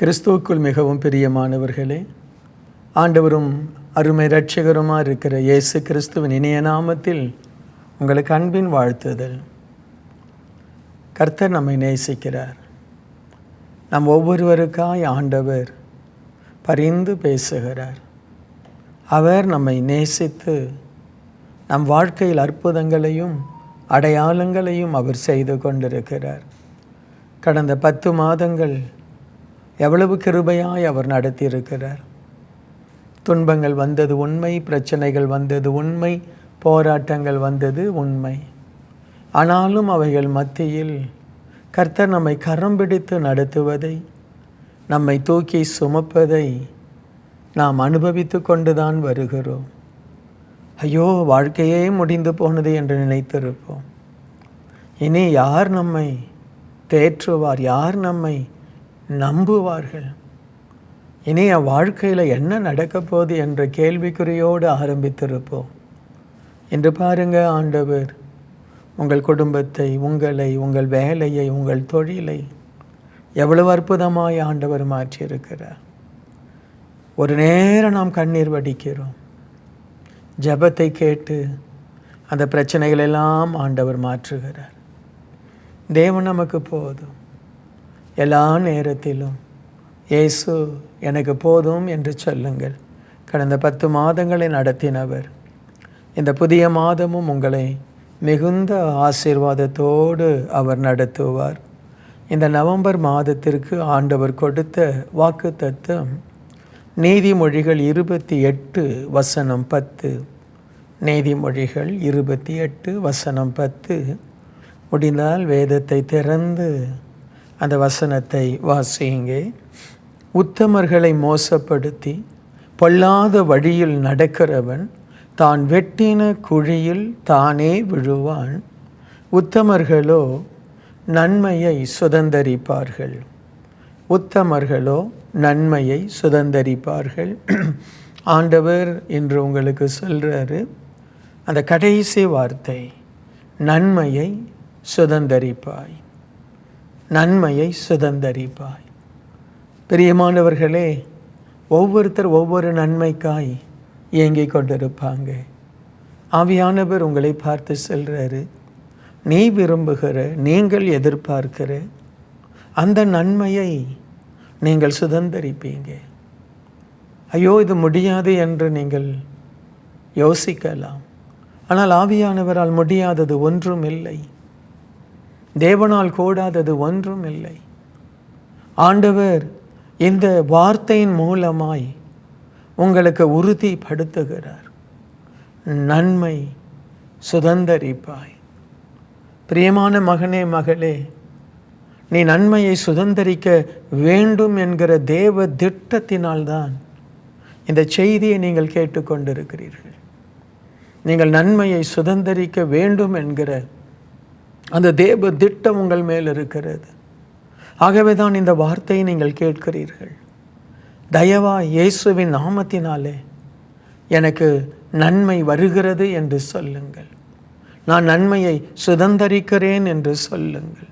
கிறிஸ்துவுக்குள் மிகவும் பிரியமானவர்களே, ஆண்டவரும் அருமை இரட்சகருமாக இருக்கிற இயேசு கிறிஸ்துவின் இனிய நாமத்தில் உங்களுக்கு அன்பின் வாழ்த்துதல். கர்த்தர் நம்மை நேசிக்கிறார். நம் ஒவ்வொருவருக்காய் ஆண்டவர் பரிந்து பேசுகிறார். அவர் நம்மை நேசித்து நம் வாழ்க்கையில் அற்புதங்களையும் அடையாளங்களையும் அவர் செய்து கொண்டிருக்கிறார். கடந்த 10 மாதங்கள் எவ்வளவு கிருபையாய் அவர் நடத்தியிருக்கிறார். துன்பங்கள் வந்தது உண்மை, பிரச்சனைகள் வந்தது உண்மை, போராட்டங்கள் வந்தது உண்மை. ஆனாலும் அவைகள் மத்தியில் கர்த்தர் நம்மை கரம் பிடித்து நடத்துவதை, நம்மை தூக்கி சுமப்பதை நாம் அனுபவித்து கொண்டுதான் வருகிறோம். ஐயோ, வாழ்க்கையே முடிந்து போனது என்று நினைத்திருப்போம். இனி யார் நம்மை தேற்றுவார்? யார் நம்மை நம்புவார்கள்? இனி வாழ்க்கையில் என்ன நடக்கப் போகுது என்ற கேள்விக்குறியோடு ஆரம்பித்திருப்போம். இன்று பாருங்க, ஆண்டவர் உங்கள் குடும்பத்தை, உங்களை, உங்கள் வேலையை, உங்கள் தொழிலை எவ்வளவு அற்புதமாய் ஆண்டவர் மாற்றியிருக்கிறார். ஒரு நேரம் நாம் கண்ணீர் வடிக்கிறோம். ஜெபத்தை கேட்டு அந்த பிரச்சனைகளெல்லாம் ஆண்டவர் மாற்றுகிறார். தேவன் நமக்கு போதும். எல்லா நேரத்திலும் இயேசு எனக்கு போதும் என்று சொல்லுங்கள். கடந்த 10 மாதங்களை நடத்தினவர் இந்த புதிய மாதமும் உங்களை மிகுந்த ஆசீர்வாதத்தோடு அவர் நடத்துவார். இந்த நவம்பர் மாதத்திற்கு ஆண்டவர் கொடுத்த வாக்குத்தத்தம் நீதிமொழிகள் 28:10. நீதிமொழிகள் 28:10. முடிந்தால் வேதத்தை திறந்து அந்த வசனத்தை வாசியுங்க. உத்தமர்களை மோசப்படுத்தி பொல்லாத வழியில் நடக்கிறவன் தான் வெட்டின குழியில் தானே விழுவான். உத்தமர்களோ நன்மையை சுதந்தரிப்பார்கள். உத்தமர்களோ நன்மையை சுதந்தரிப்பார்கள். ஆண்டவர் இன்று உங்களுக்கு சொல்கிறாரு, அந்த கடைசி வார்த்தை, நன்மையை சுதந்தரிப்பாய், நன்மையை சுதந்தரிப்பாய். பிரியமானவர்களே, ஒவ்வொருத்தர் ஒவ்வொரு நன்மைக்காய் ஏங்கிக் கொண்டிருப்பாங்க. ஆவியானவர் உங்களை பார்த்து சொல்கிறாரு, நீ விரும்புகிற, நீங்கள் எதிர்பார்க்கிற அந்த நன்மையை நீங்கள் சுதந்தரிப்பீங்க. ஐயோ, இது முடியாது என்று நீங்கள் யோசிக்கலாம். ஆனால் ஆவியானவரால் முடியாதது ஒன்றும் இல்லை. தேவனால் கூடாதது ஒன்றும் இல்லை. ஆண்டவர் இந்த வார்த்தையின் மூலமாய் உங்களுக்கு உறுதிப்படுத்துகிறார், நன்மை சுதந்தரிப்பாய். பிரியமான மகனே, மகளே, நீ நன்மையை சுதந்தரிக்க வேண்டும் என்கிற தேவ திட்டத்தினால்தான் இந்த செய்தியை நீங்கள் கேட்டுக்கொண்டிருக்கிறீர்கள். நீங்கள் நன்மையை சுதந்தரிக்க வேண்டும் என்கிற அந்த தேவ திட்டம் உங்கள் மேல் இருக்கிறது. ஆகவே தான் இந்த வார்த்தையை நீங்கள் கேட்கிறீர்கள். தயவாய் இயேசுவின் நாமத்தினாலே எனக்கு நன்மை வருகிறது என்று சொல்லுங்கள். நான் நன்மையை சுதந்தரிக்கிறேன் என்று சொல்லுங்கள்.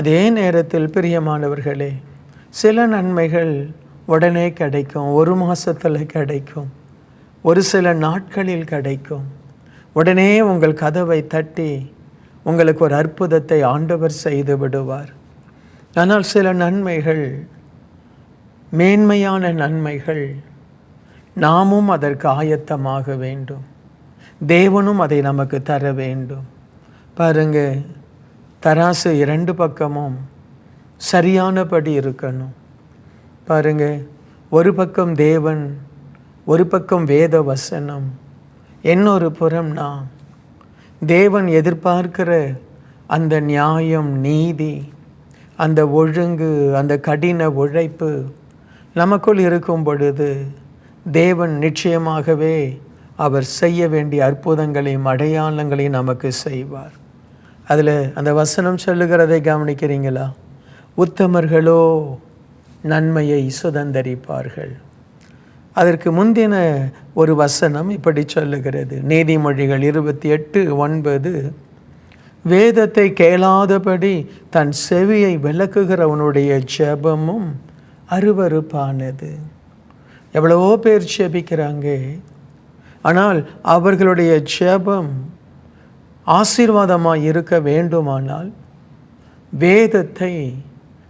அதே நேரத்தில் பிரியமானவர்களே, சில நன்மைகள் உடனே கிடைக்கும், ஒரு மாதத்தில் கிடைக்கும், ஒரு சில நாட்களில் கிடைக்கும். உடனே உங்கள் கதவை தட்டி உங்களுக்கு ஒரு அற்புதத்தை ஆண்டவர் செய்து விடுவார். ஆனால் சில நன்மைகள், மேன்மையான நன்மைகள், நாமும் அதற்கு ஆயத்தமாக வேண்டும். தேவனும் அதை நமக்கு தர வேண்டும். பாருங்க, தராசு 2 பக்கமும் சரியானபடி இருக்கணும். பாருங்க, ஒரு பக்கம் தேவன், ஒரு பக்கம் வேத வசனம், இன்னொரு புறம் நாம். தேவன் எதிர்பார்க்கிற அந்த நியாயம், நீதி, அந்த ஒழுங்கு, அந்த கடின உழைப்பு நமக்குள் இருக்கும் பொழுது தேவன் நிச்சயமாகவே அவர் செய்ய வேண்டிய அற்புதங்களையும் அடையாளங்களையும் நமக்கு செய்வார். அதில் அந்த வசனம் சொல்லுகிறதை கவனிக்கிறீங்களா? உத்தமர்களோ நன்மையை சுதந்தரிப்பார்கள். அதற்கு முந்தின ஒரு வசனம் இப்படி சொல்லுகிறது, நீதிமொழிகள் 28:9. வேதத்தை கேளாதபடி தன் செவியை விலக்குகிறவனுடைய ஜெபமும் அருவருப்பானது. எவ்வளவோ பேர் ஜெபிக்கிறாங்க, ஆனால் அவர்களுடைய ஜெபம் ஆசீர்வாதமாக இருக்க வேண்டுமானால் வேதத்தை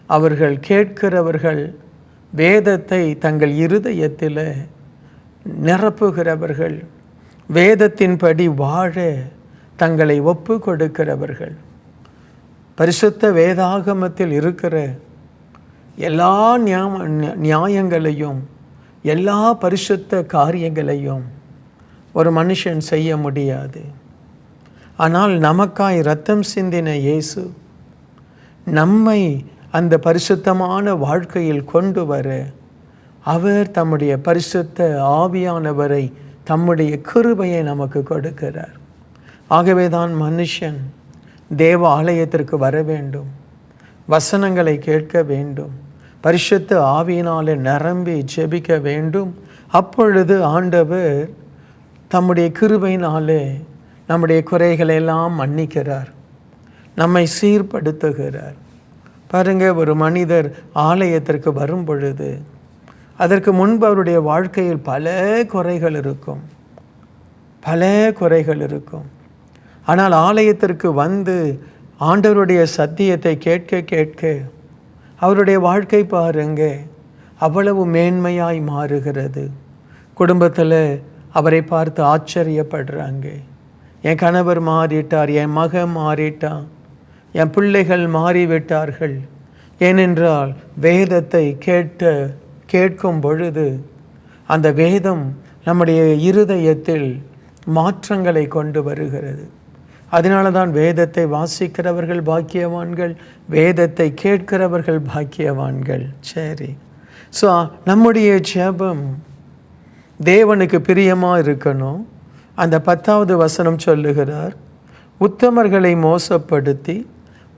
அவர்கள் கேட்கிறவர்கள், வேதத்தை தங்கள் இருதயத்தில் நிரப்புகிறவர்கள், வேதத்தின்படி வாழ தங்களை ஒப்பு கொடுக்கிறவர்கள், பரிசுத்த வேதாகமத்தில் இருக்கிற எல்லா நியாயங்களையும் எல்லா பரிசுத்த காரியங்களையும் ஒரு மனுஷன் செய்ய முடியாது. ஆனால் நமக்காய் இரத்தம் சிந்தின இயேசு நம்மை அந்த பரிசுத்தமான வாழ்க்கையில் கொண்டு வர அவர் தம்முடைய பரிசுத்த ஆவியானவரை, தம்முடைய கிருபையை நமக்கு கொடுக்கிறார். ஆகவே தான் மனுஷன் தேவ ஆலயத்திற்கு வர வேண்டும், வசனங்களை கேட்க வேண்டும், பரிசுத்த ஆவியினாலே நிரம்பி ஜெபிக்க வேண்டும். அப்பொழுது ஆண்டவர் தம்முடைய கிருபையினாலே நம்முடைய குறைகளை எல்லாம் மன்னிக்கிறார், நம்மை சீர்படுத்துகிறார். பாருங்க, ஒரு மனிதர் ஆலயத்திற்கு வரும் பொழுது அதற்கு முன்பு அவருடைய வாழ்க்கையில் பல குறைகள் இருக்கும். ஆனால் ஆலயத்திற்கு வந்து ஆண்டவருடைய சத்தியத்தை கேட்க கேட்க அவருடைய வாழ்க்கை பாருங்க அவ்வளவு மேன்மையாய் மாறுகிறது. குடும்பத்தில் அவரை பார்த்து ஆச்சரியப்படுறாங்க. என் கணவர் மாறிட்டார், என் மகன் மாறிட்டான், என் பிள்ளைகள் மாறிவிட்டார்கள். ஏனென்றால் வேதத்தை கேட்கும் பொழுது அந்த வேதம் நம்முடைய இருதயத்தில் மாற்றங்களை கொண்டு வருகிறது. அதனால தான் வேதத்தை வாசிக்கிறவர்கள் பாக்கியவான்கள், வேதத்தை கேட்கிறவர்கள் பாக்கியவான்கள். சரி, ஸோ நம்முடைய ஜெபம் தேவனுக்கு பிரியமாக இருக்கணும். அந்த 10வது வசனம் சொல்லுகிறார், உத்தமர்களை மோசப்படுத்தி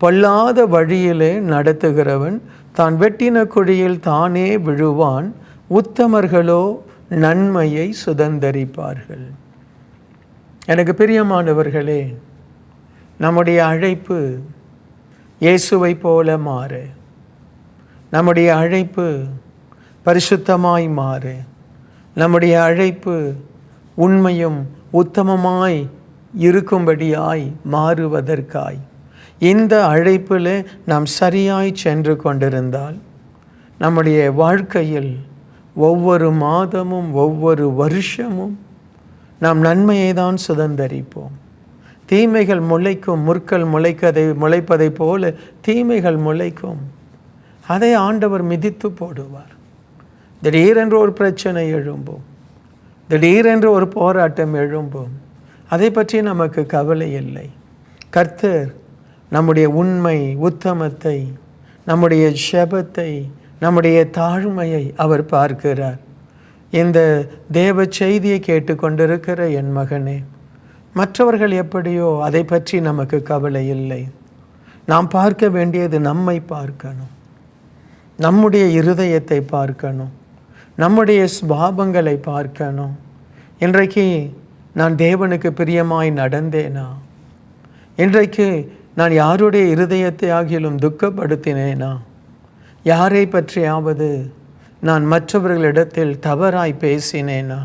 பொல்லாத வழியிலே நடத்துகிறவன் தான் வெட்டின குழியில் தானே விழுவான், உத்தமர்களோ நன்மையை சுதந்தரிப்பார்கள். எனக்கு பிரியமானவர்களே, நம்முடைய அழைப்பு இயேசுவை போல மாற, நம்முடைய அழைப்பு பரிசுத்தமாய் மாற, நம்முடைய அழைப்பு உண்மையும் உத்தமமாய் இருக்கும்படியாய் மாறுவதற்காய், இந்த அழைப்பில் நாம் சரியாய் சென்று கொண்டிருந்தால் நம்முடைய வாழ்க்கையில் ஒவ்வொரு மாதமும் ஒவ்வொரு வருஷமும் நாம் நன்மையை தான் சுதந்தரிப்போம். தீமைகள் முளைக்கும், முற்கள் முளைப்பதை போல தீமைகள் முளைக்கும். அதை ஆண்டவர் மிதித்து போடுவார். திடீரென்று ஒரு பிரச்சனை எழும்பும், திடீரென்று ஒரு போராட்டம் எழும்பும். அதை பற்றி நமக்கு கவலை இல்லை. கர்த்தர் நம்முடைய உண்மை, உத்தமத்தை, நம்முடைய ஜெபத்தை, நம்முடைய தாழ்மையை அவர் பார்க்கிறார். இந்த தேவ செய்தியை கேட்டுக்கொண்டிருக்கிற என் மகனே, மற்றவர்கள் எப்படியோ அதை பற்றி நமக்கு கவலை இல்லை. நாம் பார்க்க வேண்டியது நம்மை பார்க்கணும், நம்முடைய இருதயத்தை பார்க்கணும், நம்முடைய சுபாவங்களை பார்க்கணும். இன்றைக்கு நான் தேவனுக்கு பிரியமாய் நடந்தேனா? இன்றைக்கு நான் யாருடைய இருதயத்தை ஆகிலும் துக்கப்படுத்தினேனா? யாரை பற்றியாவது நான் மற்றவர்களிடத்தில் தவறாய் பேசினேனா?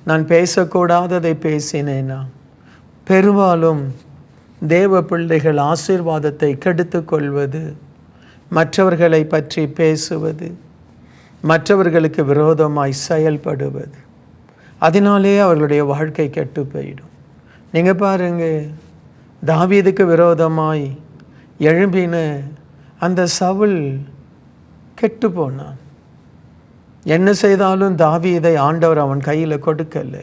நான் பேசக்கூடாததை பேசினேனா? பெரும்பாலும் தேவ பிள்ளைகள் ஆசீர்வாதத்தை கெடுத்து கொள்வது, மற்றவர்களை பற்றி பேசுவது, மற்றவர்களுக்கு விரோதமாய் செயல்படுவது, அதனாலே அவர்களுடைய வாழ்க்கை கெட்டு போயிடும். நீங்கள் பாருங்க, தாவீதுக்கு விரோதமாய் எழும்பின அந்த சவுல் கெட்டு போனான். என்ன செய்தாலும் தாவீதை ஆண்டவர் அவன் கையில் கொடுக்கல.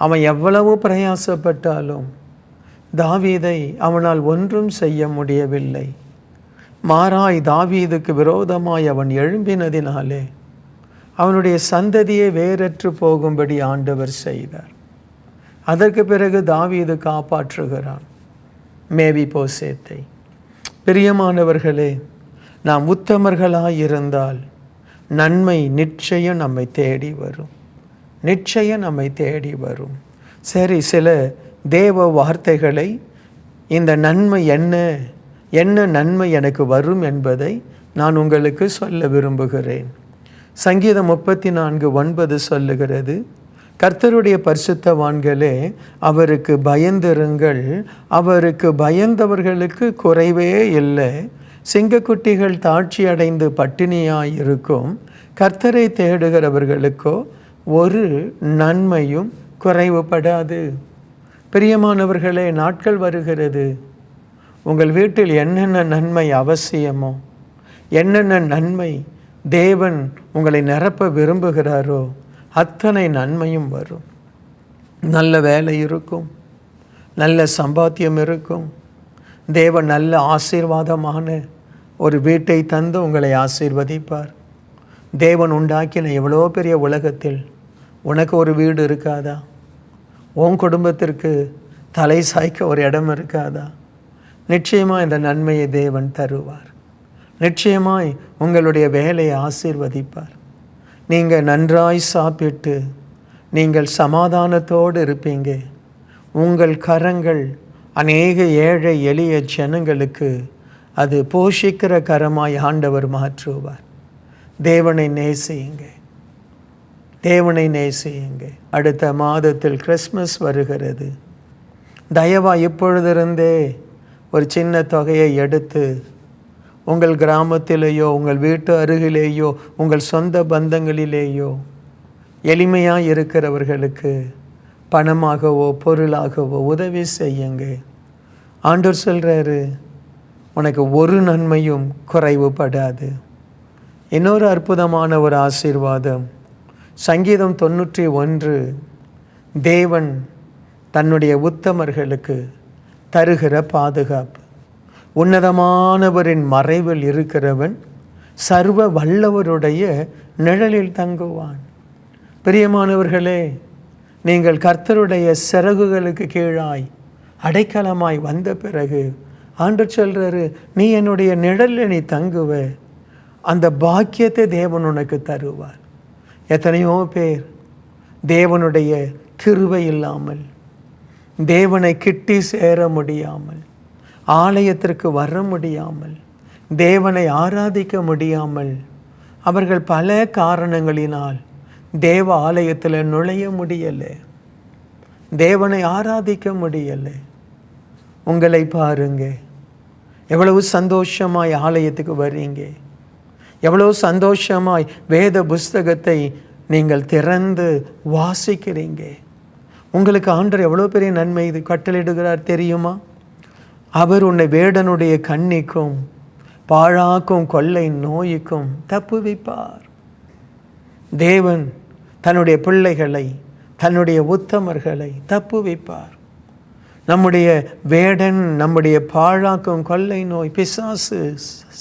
அவன் எவ்வளவு பிரயாசப்பட்டாலும் தாவீதை அவனால் ஒன்றும் செய்ய முடியவில்லை. மாறாய் தாவீதுக்கு விரோதமாய் அவன் எழும்பினதினாலே அவனுடைய சந்ததியை வேறற்று போகும்படி ஆண்டவர் செய்தார். அதற்கு பிறகு தாவீது காப்பாற்றுகிறான் மேவிபோசேத்தை. பிரியமானவர்களே, நாம் உத்தமர்களாய் இருந்தால் நன்மை நிச்சயம் நம்மை தேடி வரும், நிச்சயம் நம்மை தேடி வரும். சரி, சில தேவ வார்த்தைகளை, இந்த நன்மை என்ன நன்மை எனக்கு வரும் என்பதை நான் உங்களுக்கு சொல்ல விரும்புகிறேன். சங்கீதம் 34:9 சொல்லுகிறது, கர்த்தருடைய பரிசுத்தவான்களே, அவருக்கு பயந்திருங்கள், அவருக்கு பயந்தவர்களுக்கு குறைவே இல்லை. சிங்கக்குட்டிகள் தாட்சி அடைந்து பட்டினியாயிருக்கும், கர்த்தரை தேடுகிறவர்களுக்கோ ஒரு நன்மையும் குறைவுபடாது. பிரியமானவர்களே, நாட்கள் வருகிறது, உங்கள் வீட்டில் என்னென்ன நன்மை அவசியமோ, என்னென்ன நன்மை தேவன் உங்களை நிரப்ப விரும்புகிறாரோ அத்தனை நன்மையும் வரும். நல்ல வேலை இருக்கும், நல்ல சம்பாத்தியம் இருக்கும். தேவன் நல்ல ஆசீர்வாதமான ஒரு வீட்டை தந்து உங்களை ஆசீர்வதிப்பார். தேவன் உண்டாக்கின எவ்வளோ பெரிய உலகத்தில் உனக்கு ஒரு வீடு இருக்காதா? உன் குடும்பத்திற்கு தலை சாய்க்க ஒரு இடம் இருக்காதா? நிச்சயமாக இந்த நன்மையை தேவன் தருவார். நிச்சயமாய் உங்களுடைய வேலையை ஆசீர்வதிப்பார். நீங்கள் நன்றாய் சாப்பிட்டு நீங்கள் சமாதானத்தோடு இருப்பீங்க. உங்கள் கரங்கள் அநேக ஏழை எளிய ஜனங்களுக்கு அது போஷிக்கிற கரமாய் ஆண்டவர் மாற்றுவார். தேவனை நேசியுங்க, தேவனை நேசியுங்க. அடுத்த மாதத்தில் கிறிஸ்மஸ் வருகிறது. தயவாக இப்பொழுதிருந்தே ஒரு சின்ன தொகையை எடுத்து உங்கள் கிராமத்திலேயோ, உங்கள் வீட்டு அருகிலேயோ, உங்கள் சொந்த பந்தங்களிலேயோ எளிமையாக இருக்கிறவர்களுக்கு பணமாகவோ பொருளாகவோ உதவி செய்யுங்க. ஆண்டவர் சொல்கிறாரு, உனக்கு ஒரு நன்மையும் குறைவுபடாது. இன்னொரு அற்புதமான ஒரு ஆசீர்வாதம், சங்கீதம் 91, தேவன் தன்னுடைய உத்தமர்களுக்கு தருகிற பாதுகாப்பு. உன்னதமானவரின் மறைவில் இருக்கிறவன் சர்வ வல்லவருடைய நிழலில் தங்குவான். பிரியமானவர்களே, நீங்கள் கர்த்தருடைய சிறகுகளுக்கு கீழாய் அடைக்கலமாய் வந்த பிறகு ஆண்டவர் சொல்றாரு, நீ என்னுடைய நிழலில் நீ தங்குவ. அந்த பாக்கியத்தை தேவன் உனக்கு தருவார். எத்தனையோ பேர் தேவனுடைய கிருபை இல்லாமல், தேவனை கிட்டி சேர முடியாமல், ஆலயத்திற்கு வர முடியாமல், தேவனை ஆராதிக்க முடியாமல், அவர்கள் பல காரணங்களினால் தேவ ஆலயத்தில் நுழைய முடியலை, தேவனை ஆராதிக்க முடியலை. உங்களை பாருங்க, எவ்வளவு சந்தோஷமாய் ஆலயத்துக்கு வர்றீங்க, எவ்வளவு சந்தோஷமாய் வேத புஸ்தகத்தை நீங்கள் திறந்து வாசிக்கிறீங்க. உங்களுக்கு ஆண்டவர் எவ்வளோ பெரிய நன்மை இது கட்டளையிடுகிறார் தெரியுமா? அவர் உன்னை வேடனுடைய கண்ணிக்கும் பாழாக்கும் கொள்ளை நோய்க்கும் தப்புவிப்பார். தேவன் தன்னுடைய பிள்ளைகளை, தன்னுடைய உத்தமர்களை தப்புவிப்பார். நம்முடைய வேடன், நம்முடைய பாழாக்கும் கொள்ளை நோய், பிசாசு,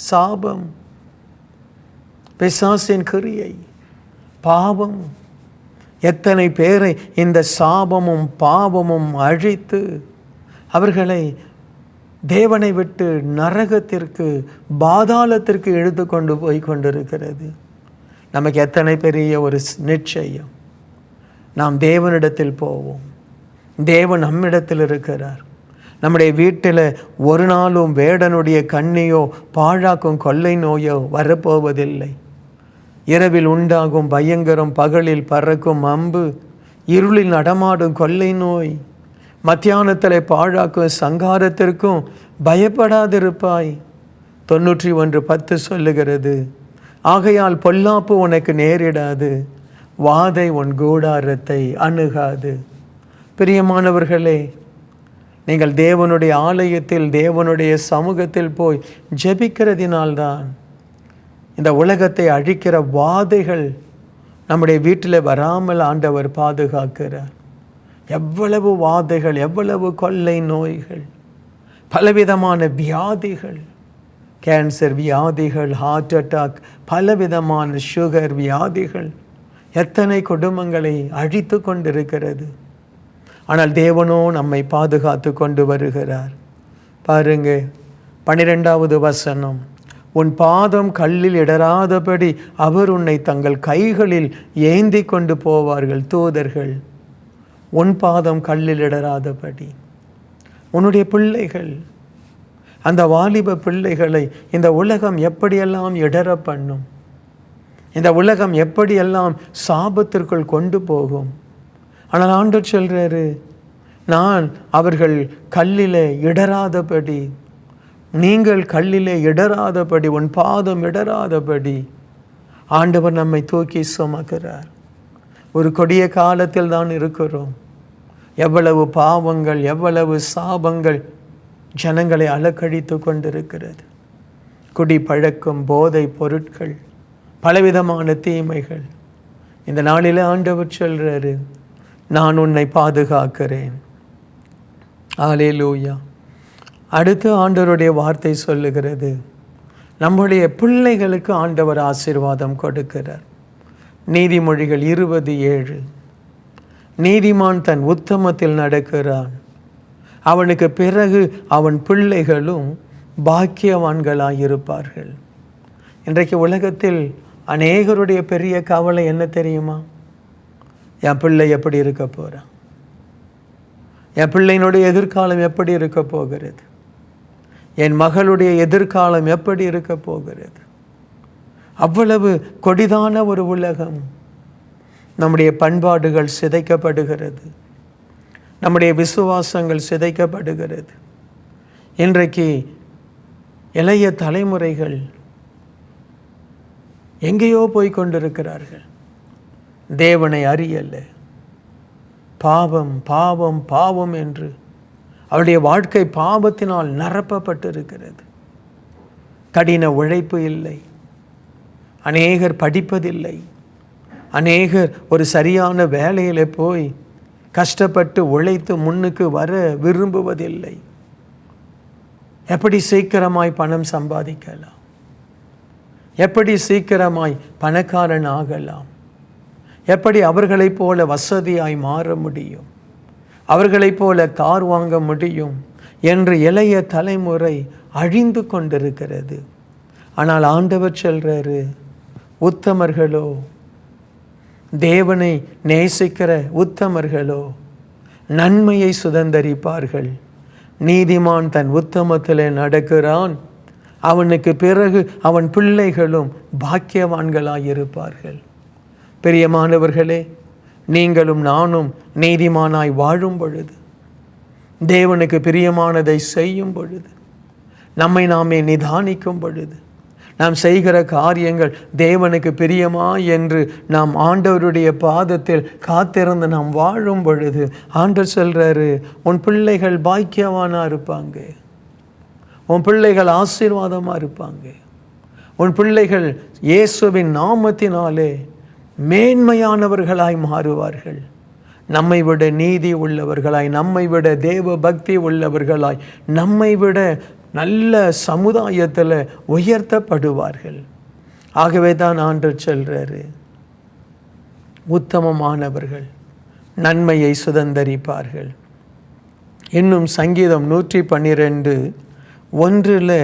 சாபம், பிசாசின் கிரியை, பாவம், எத்தனை பேரை இந்த சாபமும் பாவமும் அழித்து அவர்களை தேவனை விட்டு நரகத்திற்கு, பாதாளத்திற்கு இழுத்து கொண்டு போய் கொண்டிருக்கிறது. நமக்கு எத்தனை பெரிய ஒரு நிச்சயம், நாம் தேவனிடத்தில் போவோம். தேவன் நம்மிடத்தில் இருக்கிறார். நம்முடைய வீட்டில் ஒரு நாளும் வேடனுடைய கண்ணியோ பாழாக்கும் கொள்ளை நோயோ வரப்போவதில்லை. இரவில் உண்டாகும் பயங்கரம், பகலில் பறக்கும் அம்பு, இருளில் நடமாடும் கொள்ளை நோய், மத்தியானத்தில் பாழாக்கும் சங்காரத்திற்கும் பயப்படாதிருப்பாய். 91:10 சொல்லுகிறது, ஆகையால் பொல்லாப்பு உனக்கு நேரிடாது, வாதை உன் கூடாரத்தை அணுகாது. பிரியமானவர்களே, நீங்கள் தேவனுடைய ஆலயத்தில், தேவனுடைய சமூகத்தில் போய் ஜெபிக்கிறதினால்தான் இந்த உலகத்தை அழிக்கிற வாதைகள் நம்முடைய வீட்டில் வராமல் ஆண்டவர் பாதுகாக்கிறார். எவ்வளவு வாதைகள், எவ்வளவு கொள்ளை நோய்கள், பலவிதமான வியாதிகள், கேன்சர் வியாதிகள், ஹார்ட் அட்டாக், பலவிதமான சுகர் வியாதிகள் எத்தனை குடும்பங்களை அழித்து கொண்டிருக்கிறது. ஆனால் தேவனோ நம்மை பாதுகாத்து கொண்டு வருகிறார். பாருங்க, 12வது வசனம், உன் பாதம் கல்லில் இடராதபடி அவர் உன்னை தங்கள் கைகளில் ஏந்தி கொண்டு போவார்கள் தூதர்கள். உன் பாதம் கல்லில் இடராதபடி, உன்னுடைய பிள்ளைகள் அந்த வாலிப பிள்ளைகளை இந்த உலகம் எப்படியெல்லாம் இடற பண்ணும், இந்த உலகம் எப்படியெல்லாம் சாபத்திற்குள் கொண்டு போகும். ஆனால் ஆண்டவர் சொல்றாரு, நான் அவர்கள் கல்லிலே இடராதபடி, நீங்கள் கல்லிலே இடராதபடி, உன் பாதம் இடராதபடி ஆண்டவர் நம்மை தூக்கி சுமக்கிறார். ஒரு கொடிய காலத்தில் தான் இருக்கிறோம். எவ்வளவு பாவங்கள், எவ்வளவு சாபங்கள் ஜனங்களை அலக்கழித்து கொண்டிருக்கிறது. குடி பழக்கம், போதை பொருட்கள், பலவிதமான தீமைகள். இந்த நாளில் ஆண்டவர் சொல்றாரு, நான் உன்னை பாதுகாக்கிறேன். அல்லேலூயா. அடுத்து ஆண்டவருடைய வார்த்தை சொல்லுகிறது, நம்முடைய பிள்ளைகளுக்கு ஆண்டவர் ஆசீர்வாதம் கொடுக்கிறார். நீதிமொழிகள் 20:7. நீதிமான் தன் உத்தமத்தில் நடக்கிறான், அவனுக்கு பிறகு அவன் பிள்ளைகளும் பாக்கியவான்களாயிருப்பார்கள். இன்றைக்கு உலகத்தில் அநேகருடைய பெரிய கவலை என்ன தெரியுமா? என் பிள்ளை எப்படி இருக்க போகிறான், என் பிள்ளையினுடைய எதிர்காலம் எப்படி இருக்க போகிறது, என் மகளுடைய எதிர்காலம் எப்படி இருக்க போகிறது. அவ்வளவு கொடிதான ஒரு உலகம். நம்முடைய பண்பாடுகள் சிதைக்கப்படுகிறது, நம்முடைய விசுவாசங்கள் சிதைக்கப்படுகிறது. இன்றைக்கு இளைய தலைமுறைகள் எங்கேயோ போய் கொண்டிருக்கிறார்கள், தேவனை அறியல்ல. பாவம் பாவம் பாவம் என்று அவருடைய வாழ்க்கை பாவத்தினால் நிரப்பப்பட்டிருக்கிறது. கடின உழைப்பு இல்லை, அநேகர் படிப்பதில்லை, அநேகர் ஒரு சரியான வேலையில் போய் கஷ்டப்பட்டு உழைத்து முன்னுக்கு வர விரும்புவதில்லை. எப்படி சீக்கிரமாய் பணம் சம்பாதிக்கலாம், எப்படி சீக்கிரமாய் பணக்காரன் ஆகலாம், எப்படி அவர்களைப் போல வசதியாய் மாற முடியும், அவர்களைப் போல கார் வாங்க முடியும் என்று இளைய தலைமுறை அழிந்து கொண்டிருக்கிறது. ஆனால் ஆண்டவர் சொல்றாரு, உத்தமர்களோ, தேவனை நேசிக்கிற உத்தமர்களோ நன்மையை சுதந்தரிப்பார்கள். நீதிமான் தன் உத்தமத்திலே நடக்கிறான், அவனுக்கு பிறகு அவன் பிள்ளைகளும் பாக்கியவான்களாயிருப்பார்கள். பிரியமானவர்களே, நீங்களும் நானும் நீதிமானாய் வாழும் பொழுது, தேவனுக்கு பிரியமானதை செய்யும் பொழுது, நம்மை நாமே நிதானிக்கும் பொழுது, நாம் செய்கிற காரியங்கள் தேவனுக்கு பிரியமா என்று நாம் ஆண்டவருடைய பாதத்தில் காத்திருந்து நாம் வாழும் பொழுது, ஆண்டவர் சொல்றாரு, உன் பிள்ளைகள் பாக்கியவானா இருப்பாங்க, உன் பிள்ளைகள் ஆசீர்வாதமா இருப்பாங்க, உன் பிள்ளைகள் இயேசுவின் நாமத்தினாலே மேன்மையானவர்களாய் மாறுவார்கள். நம்மை விட நீதி உள்ளவர்களாய், நம்மை விட தேவ பக்தி உள்ளவர்களாய், நம்மை விட நல்ல சமுதாயத்தில் உயர்த்தப்படுவார்கள். ஆகவே தான் ஆண்டவர் சொல்றாரு, உத்தமமானவர்கள் நன்மையை சுதந்தரிப்பார்கள். இன்னும் சங்கீதம் 112:1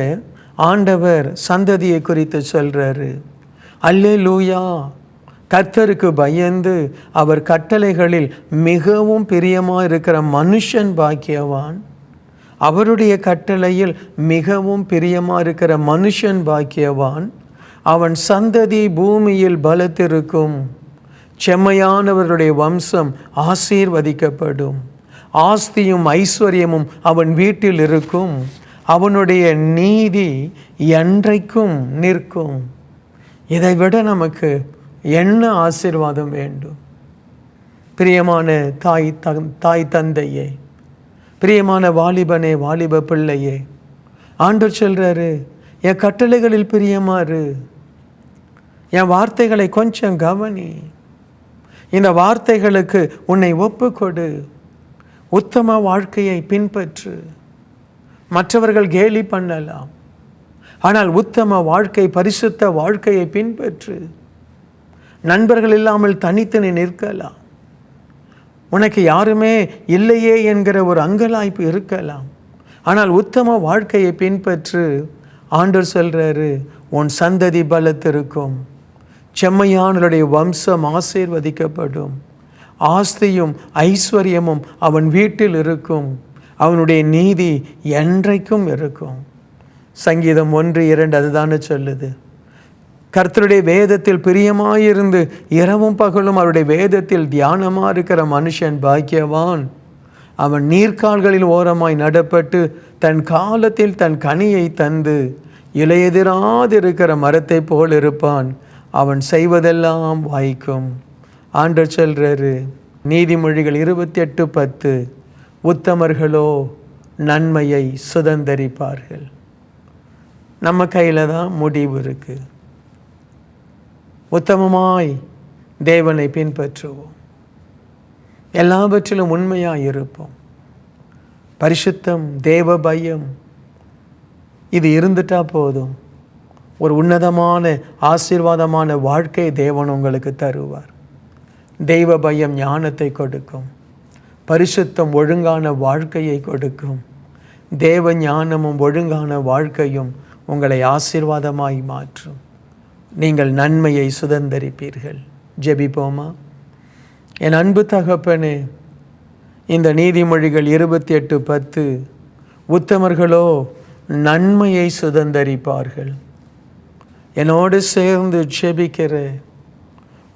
ஆண்டவர் சந்ததியை குறித்து சொல்றாரு, அல்லேலூயா, கர்த்தருக்கு பயந்து அவர் கட்டளைகளில் மிகவும் பிரியமாக இருக்கிற மனுஷன் பாக்கியவான். அவருடைய கட்டளையில் மிகவும் பிரியமாக இருக்கிற மனுஷன் பாக்கியவான். அவன் சந்ததி பூமியில் பலத்திருக்கும். செம்மையானவருடைய வம்சம் ஆசீர்வதிக்கப்படும். ஆஸ்தியும் ஐஸ்வர்யமும் அவன் வீட்டில் இருக்கும். அவனுடைய நீதி என்றைக்கும் நிற்கும். இதைவிட நமக்கு என்ன ஆசீர்வாதம் வேண்டும்? பிரியமான தாய் தந்தையே, பிரியமான வாலிபனே, வாலிப பிள்ளையே, ஆண்டவர் சொல்றாரு, என் கட்டளைகளில் பிரியமாறு, என் வார்த்தைகளை கொஞ்சம் கவனி, இந்த வார்த்தைகளுக்கு உன்னை ஒப்புக்கொடு, உத்தம வாழ்க்கையை பின்பற்று. மற்றவர்கள் கேலி பண்ணலாம், ஆனால் உத்தம வாழ்க்கை, பரிசுத்த வாழ்க்கையை பின்பற்று. நண்பர்கள் இல்லாமல் தனித்து நீ நிற்கலாம், உனக்கு யாருமே இல்லையே என்கிற ஒரு அங்கலாய்ப்பு இருக்கலாம், ஆனால் உத்தம வாழ்க்கையை பின்பற்று. ஆண்டவர் சொல்றாரு, உன் சந்ததி பலத்திருக்கும். செம்மையானவருடைய வம்சம் ஆசீர்வதிக்கப்படும். ஆஸ்தியும் ஐஸ்வர்யமும் அவன் வீட்டில் இருக்கும். அவனுடைய நீதி என்றைக்கும் இருக்கும். சங்கீதம் 1:2 அதுதானே சொல்லுது. கர்த்தருடைய வேதத்தில் பிரியமாயிருந்து இரவும் பகலும் அவருடைய வேதத்தில் தியானமாக இருக்கிற மனுஷன் பாக்கியவான். அவன் நீர்க்கால்களில் ஓரமாய் நடப்பட்டு தன் காலத்தில் தன் கனியை தந்து இலையெதிராதிருக்கிற மரத்தை போல் இருப்பான். அவன் செய்வதெல்லாம் வாய்க்கும். ஆண்டவர் சொல்றாரு நீதிமொழிகள் 28:10, உத்தமர்களோ நன்மையை சுதந்தரிப்பார்கள். நம்ம கையில் தான் முடிவு இருக்கு. உத்தமமாய் தேவனை பின்பற்றுவோம், எல்லாவற்றிலும் உண்மையாக இருப்போம். பரிசுத்தம், தேவ பயம் இது இருந்துட்டா போதும். ஒரு உன்னதமான ஆசீர்வாதமான வாழ்க்கை தேவன் உங்களுக்கு தருவார். தெய்வ பயம் ஞானத்தை கொடுக்கும், பரிசுத்தம் ஒழுங்கான வாழ்க்கையை கொடுக்கும். தேவ ஞானமும் ஒழுங்கான வாழ்க்கையும் உங்களை ஆசீர்வாதமாய் மாற்றும். நீங்கள் நன்மையை சுதந்தரிப்பீர்கள். ஜெபிப்போமா? என் அன்பு தகப்பனே, இந்த நீதிமொழிகள் 28:10, உத்தமர்களோ நன்மையை சுதந்தரிப்பார்கள். என்னோடு சேர்ந்து ஜெபிக்கிற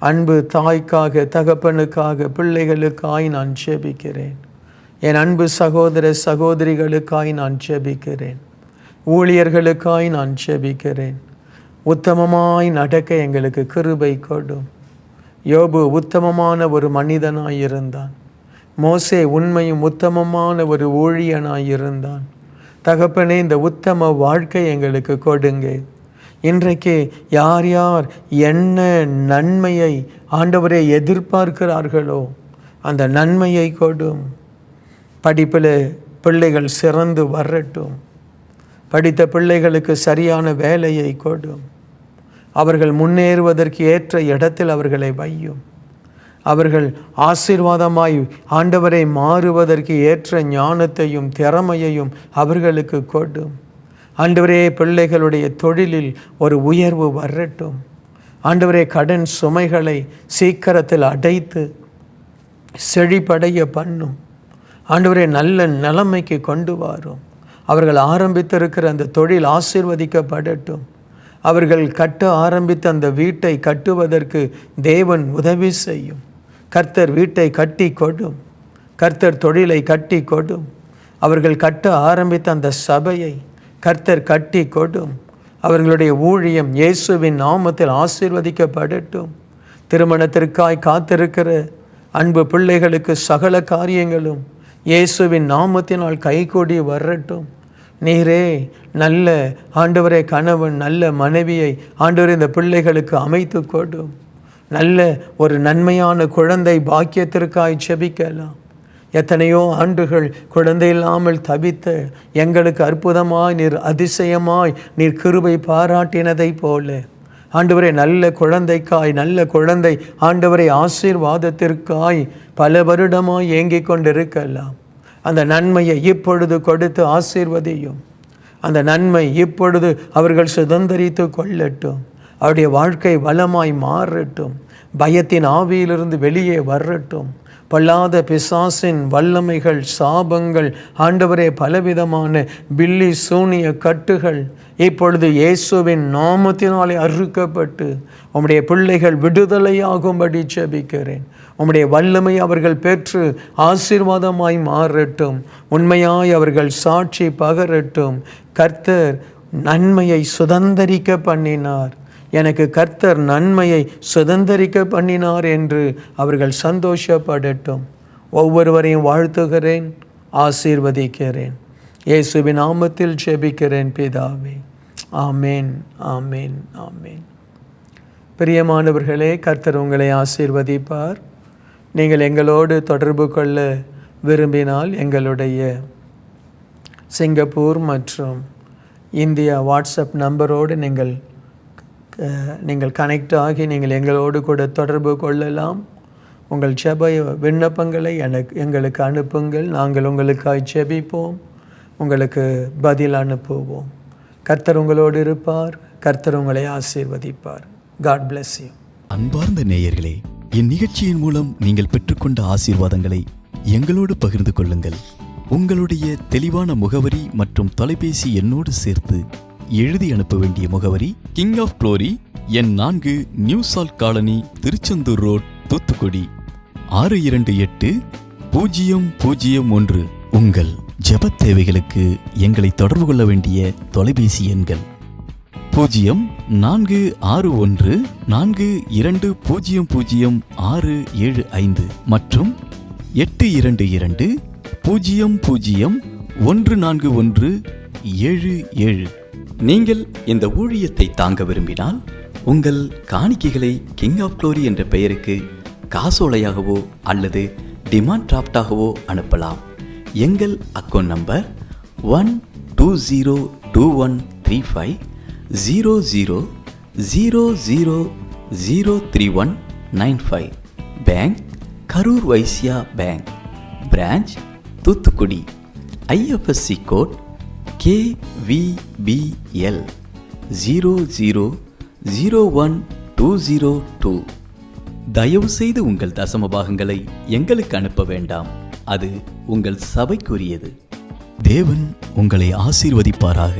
அன்பு தாய்க்காக, தகப்பனுக்காக, பிள்ளைகளுக்காய் நான் ஜெபிக்கிறேன். என் அன்பு சகோதர சகோதரிகளுக்காய் நான் ஜெபிக்கிறேன். ஊழியர்களுக்காய் நான் ஜெபிக்கிறேன். உத்தமமாய் நடக்க எங்களுக்கு கிருபை கொடும். யோபு உத்தமமான ஒரு மனிதனாயிருந்தான். மோசே உண்மையும் உத்தமமான ஒரு ஊழியனாயிருந்தான். தகப்பனே, இந்த உத்தம வாழ்க்கை எங்களுக்கு கொடுங்க. இன்றைக்கு யார் யார் என்ன நன்மையை ஆண்டவரை எதிர்பார்க்கிறார்களோ அந்த நன்மையை கொடும். படிப்பில் பிள்ளைகள் சிறந்து வரட்டும். படித்த பிள்ளைகளுக்கு சரியான வேலையை கொடும். அவர்கள் முன்னேறுவதற்கு ஏற்ற இடத்தில் அவர்களை வையும். அவர்கள் ஆசீர்வாதமாய் ஆண்டவரை மாறுவதற்கு ஏற்ற ஞானத்தையும் திறமையையும் அவர்களுக்கு கொடும். ஆண்டவரே, பிள்ளைகளுடைய தொழிலில் ஒரு உயர்வு வரட்டும். ஆண்டவரே, கடன் சுமைகளை சீக்கிரத்தில் அடைத்து செழிப்படைய பண்ணும். ஆண்டவரே, நல்ல நிலைமைக்கு கொண்டு வரும். அவர்கள் ஆரம்பித்திருக்கிற அந்த தொழில் ஆசீர்வதிக்கப்படட்டும். அவர்கள் கட்ட ஆரம்பித்த அந்த வீட்டை கட்டுவதற்கு தேவன் உதவி செய்யும். கர்த்தர் வீட்டை கட்டி கொடும். கர்த்தர் தொழிலை கட்டி கொடும். அவர்கள் கட்ட ஆரம்பித்த அந்த சபையை கர்த்தர் கட்டி கொடும். அவர்களுடைய ஊழியம் இயேசுவின் நாமத்தில் ஆசீர்வதிக்கப்படட்டும். திருமணத்திற்காய் காத்திருக்கிற அன்பு பிள்ளைகளுக்கு சகல காரியங்களும் இயேசுவின் நாமத்தினால் கைகூடி வரட்டும். நீரே நல்ல ஆண்டவரே கணவன், நல்ல மனைவியை ஆண்டவரே இந்த பிள்ளைகளுக்கு அமைத்து கொடும். நல்ல ஒரு நன்மையான குழந்தை பாக்கியத்திற்காய் செபிக்கலாம். எத்தனையோ ஆண்டுகள் குழந்தை இல்லாமல் தவித்த எங்களுக்கு அற்புதமாய் நீர், அதிசயமாய் நீர் கிருபை பாராட்டினதை போல ஆண்டவரே நல்ல குழந்தைக்காய், நல்ல குழந்தை ஆண்டவரை ஆசீர்வாதத்திற்காய் பல வருடமாய் ஏங்கிக் கொண்டிருக்கலாம். அந்த நன்மையை இப்பொழுது கொடுத்து ஆசீர்வதியும். அந்த நன்மை இப்பொழுது அவர்கள் சுதந்தரித்து கொள்ளட்டும். அவருடைய வாழ்க்கை வளமாய் மாறட்டும். பயத்தின் ஆவியிலிருந்து வெளியே வரட்டும். பொல்லாத பிசாசின் வல்லமைகள், சாபங்கள், ஆண்டவரே பலவிதமான பில்லி சூனிய கட்டுகள் இப்பொழுது இயேசுவின் நாமத்தினாலே அறுக்கப்பட்டு உம்முடைய பிள்ளைகள் விடுதலையாகும்படி ஜெபிக்கிறேன். உம்முடைய வல்லமை அவர்கள் பெற்று ஆசீர்வாதமாய் மாறட்டும். உண்மையாய் அவர்கள் சாட்சி பகரட்டும். கர்த்தர் நன்மையை சுதந்தரிக்க பண்ணினார், எனக்கு கர்த்தர் நன்மையை சுதந்தரிக்க பண்ணினார் என்று அவர்கள் சந்தோஷப்படட்டும். ஒவ்வொருவரையும் வாழ்த்துகிறேன், ஆசீர்வதிக்கிறேன். இயேசுவின் நாமத்தில் ஜெபிக்கிறேன் பிதாவே. ஆமேன், ஆமேன், ஆமேன். பிரியமானவர்களே, கர்த்தர் உங்களை ஆசீர்வதிப்பார். நீங்கள் எங்களோடு தொடர்பு கொள்ள விரும்பினால் எங்களுடைய சிங்கப்பூர் மற்றும் இந்தியா வாட்ஸ்அப் நம்பரோடு நீங்கள் கனெக்ட் ஆகி நீங்கள் எங்களோடு கூட தொடர்பு கொள்ளலாம். உங்கள் ஜெப விண்ணப்பங்களை எங்களுக்கு அனுப்புங்கள். நாங்கள் உங்களுக்காய் ஜெபிப்போம், உங்களுக்கு பதில் அனுப்புவோம். கர்த்தர் உங்களோடு இருப்பார். கர்த்தர் உங்களை ஆசீர்வதிப்பார். God bless you. அன்பார்ந்த நேயர்களே, இந்நிகழ்ச்சியின் மூலம் நீங்கள் பெற்றுக்கொண்ட ஆசீர்வாதங்களை எங்களோடு பகிர்ந்து கொள்ளுங்கள். உங்களுடைய தெளிவான முகவரி மற்றும் தொலைபேசி எண்ணோடு சேர்த்து எழுதி அனுப்ப வேண்டிய முகவரி கிங் ஆஃப் க்ளோரி எண் 4, new salt colony, Tiruchendur road, Thoothukudi 628001. உங்கள் ஜெபத் தேவைகளுக்கு எங்களை தொடர்பு கொள்ள வேண்டிய தொலைபேசி எண்கள் 0414200675 மற்றும் 8220014177. நீங்கள் இந்த ஊழியத்தை தாங்க விரும்பினால் உங்கள் காணிக்கைகளை கிங் ஆஃப் க்ளோரி என்ற பெயருக்கு காசோலையாகவோ அல்லது டிமாண்ட் டிராஃப்டாகவோ அனுப்பலாம். எங்கள் account number 120213500003195. Bank Karur Vysya bank, branch Thoothukudi. IFSC code KVBL 0001202. தயவு செய்து உங்கள் தசம பாகங்களை எங்களுக்கு அனுப்ப வேண்டாம், அது உங்கள் சபைக்குரியது. தேவன் உங்களை ஆசீர்வதிப்பாராக.